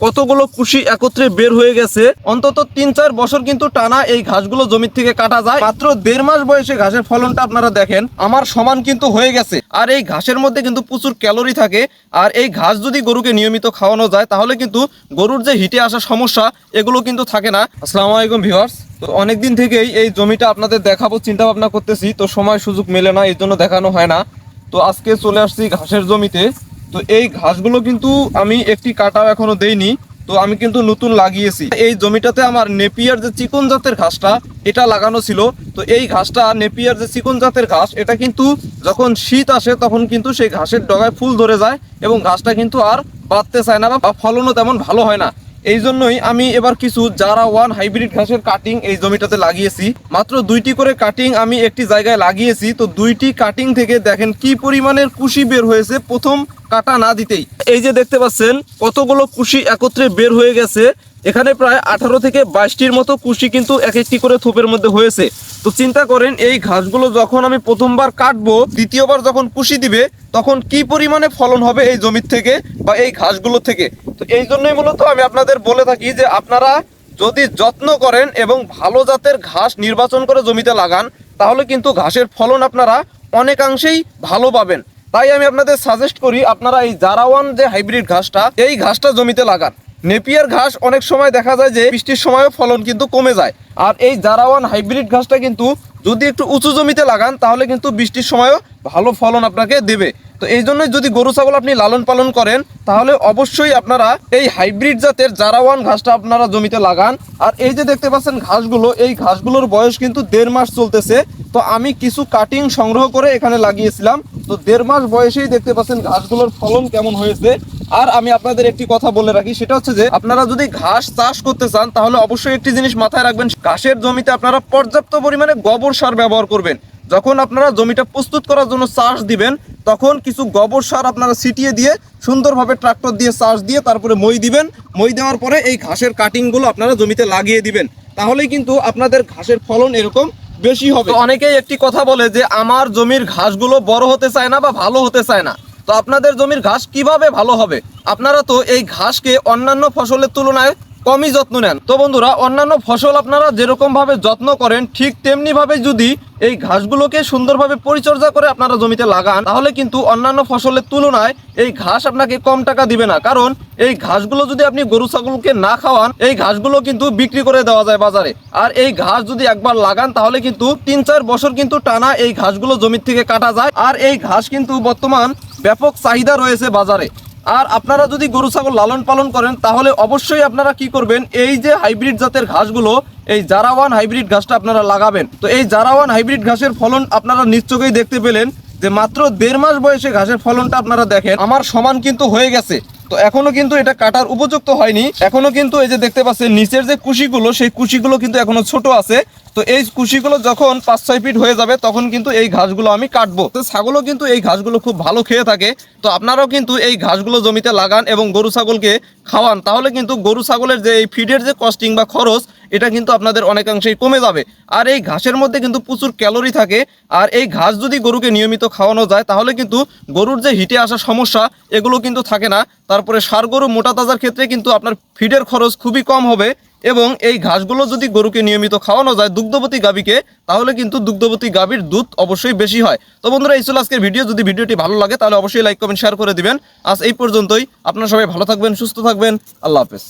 কতগুলো কুশি একত্রে বের হয়ে গেছে। অন্তত ৩-৪ বছর কিন্তু টানা এই ঘাসগুলো জমি থেকে কাটা যায়। মাত্র ১.৫ মাস বয়সে ঘাসের ফলনটা আপনারা দেখেন আমার সমান কিন্তু হয়ে গেছে। আর এই ঘাসের মধ্যে কিন্তু প্রচুর ক্যালোরি থাকে। আর এই ঘাস যদি গরুকে নিয়মিত খাওয়ানো যায় তাহলে কিন্তু গরুর যে হিটে আসা সমস্যা এগুলো কিন্তু থাকে না। আসসালামু আলাইকুম ভিউয়ার্স। তো অনেকদিন থেকেই এই জমিটা আপনাদের দেখাবো চিন্তা ভাবনা করতেছি, তো সময় সুযোগ মেলে না, এই জন্য দেখানো হয় না। তো আজকে চলে আসছি ঘাসের জমিতে। তো এই ঘাসগুলো কিন্তু আমি একটি কাটাও এখনো দেইনি, তো আমি কিন্তু নতুন লাগিয়েছি। এই জমিটাতে আমার নেপিয়ার যে চিকন জাতের ঘাসটা এটা লাগানো ছিল। তো এই ঘাসটা নেপিয়ার যে চিকন জাতের ঘাস এটা কিন্তু যখন শীত আসে তখন কিন্তু সেই ঘাসের ডগায় ফুল ধরে যায় এবং ঘাসটা কিন্তু আর বাড়তে চায় না বা ফলনও তেমন ভালো হয় না। এই জন্যই আমি এবার কিছু জারা ওয়ান হাইব্রিড ঘাসের কাটিং এই জমিটাতে লাগিয়েছি। মাত্র 2টি করে কাটিং আমি একটি জায়গায় লাগিয়েছি। তো 2টি কাটিং থেকে দেখেন কি পরিমাণের কুশি বের হয়েছে প্রথম কাটা না দিতেই। এই যে দেখতে পাচ্ছেন কতগুলো কুশি একত্রে বের হয়ে গেছে। এখানে প্রায় 18 থেকে 22টির মতো কুশি কিন্তু এক একটি করে থোপের মধ্যে হয়েছে। তো চিন্তা করেন এই ঘাসগুলো যখন আমি প্রথমবার কাটবো, দ্বিতীয়বার যখন কুশি দিবে তখন কি পরিমাণে ফলন হবে এই জমির থেকে বা এই ঘাসগুলো থেকে। তো এই জন্যই মূলত আমি আপনাদের বলে থাকি যে আপনারা যদি যত্ন করেন এবং ভালো জাতের ঘাস নির্বাচন করে জমিতে লাগান তাহলে কিন্তু ঘাসের ফলন আপনারা অনেকাংশেই ভালো পাবেন। তাই আমি আপনাদের সাজেস্ট করি আপনারা এই জারা ওয়ান যে হাইব্রিড ঘাসটা এই ঘাসটা জমিতে লাগান। নেপিয়ার ঘাস অনেক সময় দেখা যায় যে বৃষ্টির সময়ও ফলন কিন্তু কমে যায়। আর এই জারা ওয়ান হাইব্রিড ঘাসটা কিন্তু যদি একটু উঁচু জমিতে লাগান তাহলে কিন্তু বৃষ্টির সময়ও ভালো ফলন আপনাকে দেবে। তো এই জন্যই যদি গরু ছাগল আপনি লালন পালন করেন তাহলে অবশ্যই আপনারা এই হাইব্রিড জাতের জারা ওয়ান ঘাসটা আপনারা জমিতে লাগান। আর এই যে দেখতে পাচ্ছেন ঘাসগুলো, এই ঘাসগুলোর বয়স কিন্তু 1.5 মাস চলতেছে। তো আমি কিছু কাটিং সংগ্রহ করে এখানে লাগিয়েছিলাম। তো 1.5 মাস বয়সেই দেখতে পাচ্ছেন ঘাসগুলোর ফলন কেমন হয়েছে। আর আমি আপনাদের একটি কথা বলে রাখি, সেটা হচ্ছে যে আপনারা যদি ঘাস চাষ করতে চান তাহলে অবশ্যই একটি জিনিস মাথায় রাখবেন, ঘাসের জমিতে আপনারা পর্যাপ্ত পরিমাণে গোবর সার ব্যবহার করবেন। যখন আপনারা জমিটা প্রস্তুত করার জন্য চাষ দিবেন তখন কিছু গোবর সার আপনারা ছিটিয়ে দিয়ে সুন্দরভাবে ট্রাক্টর দিয়ে চাষ দিয়ে তারপরে মই দিবেন। মই দেওয়ার পরে এই ঘাসের কাটিংগুলো আপনারা জমিতে লাগিয়ে দিবেন, তাহলেই কিন্তু আপনাদের ঘাসের ফলন এরকম বেশি হবে। অনেকেই একটি কথা বলে যে আমার জমির ঘাসগুলো বড় হতে চায় না বা ভালো হতে চায় না। তো আপনাদের জমির ঘাস কিভাবে ভালো হবে? আপনারা তো এই ঘাসকে অন্যান্য ফসলের তুলনায় কমই যত্ন নেন। তো বন্ধুরা, অন্যান্য ফসল আপনারা যেরকম ভাবে যত্ন করেন ঠিক তেমনি ভাবে যদি এই ঘাসগুলোকে সুন্দরভাবে পরিচর্যা করে আপনারা জমিতে লাগান তাহলে কিন্তু অন্যান্য ফসলের তুলনায় এই ঘাস আপনাকে কম টাকা দিবে না। কারণ এই ঘাসগুলো যদি আপনি গরু ছাগলকে না খাওয়ান এই ঘাসগুলো কিন্তু বিক্রি করে দেওয়া যায় বাজারে। আর এই ঘাস যদি একবার লাগান তাহলে কিন্তু ৩-৪ বছর কিন্তু টানা এই ঘাসগুলো জমির থেকে কাটা যায়। আর এই ঘাস কিন্তু বর্তমান ব্যাপক চাহিদা রয়েছে বাজারে। আর আপনারা যদি গরু ছাগল লালন পালন করেন তাহলে অবশ্যই আপনারা কি করবেন, এই যে হাইব্রিড জাতের ঘাসগুলো এই জারা ওয়ান হাইব্রিড ঘাসটা আপনারা লাগাবেন। তো এই জারা ওয়ান হাইব্রিড ঘাসের ফলন আপনারা নিশ্চয়ই দেখতে পেলেন যে মাত্র 1.5 মাস বয়সে ঘাসের ফলনটা আপনারা দেখেন আমার সমান কিন্তু হয়ে গেছে। তো এখনো কিন্তু এটা কাটার উপযুক্ত হয়নি, এখনো কিন্তু এই যে দেখতে পাচ্ছেন নিচের যে কুশিগুলো সেই কুশিগুলো কিন্তু এখনো ছোট আছে। তো এই কুশিগুলো যখন 5-6 ফিট হয়ে যাবে তখন কিন্তু এই ঘাসগুলো আমি কাটবো। তো ছাগলও কিন্তু এই ঘাসগুলো খুব ভালো খেয়ে থাকে। তো আপনারাও কিন্তু এই ঘাসগুলো জমিতে লাগান এবং গরু ছাগলকে খাওয়ান, তাহলে কিন্তু গরু ছাগলের যে এই ফিডের যে কস্টিং বা খরচ এটা কিন্তু আপনাদের অনেকাংশেই কমে যাবে। আর এই ঘাসের মধ্যে কিন্তু প্রচুর ক্যালোরি থাকে। আর এই ঘাস যদি গরুকে নিয়মিত খাওয়ানো যায় তাহলে কিন্তু গরুর যে হিটে আসা সমস্যা এগুলো কিন্তু থাকে না। তারপরে ষাঁড় গরু মোটা তাজার ক্ষেত্রে কিন্তু আপনার ফিডের খরচ খুবই কম হবে। এবং এই ঘাসগুলো যদি গরুকে নিয়মিত খাওয়ানো যায় দুগ্ধবতী গাভীকে তাহলে কিন্তু দুগ্ধবতী গাভীর দুধ অবশ্যই বেশি হয়। তো বন্ধুরা, এই ছিল আজকের ভিডিও। যদি ভিডিওটি ভালো লাগে তাহলে অবশ্যই লাইক কমেন্ট শেয়ার করে দিবেন। আজ এই পর্যন্তই। আপনারা সবাই ভালো থাকবেন, সুস্থ থাকবেন। আল্লাহ হাফেজ।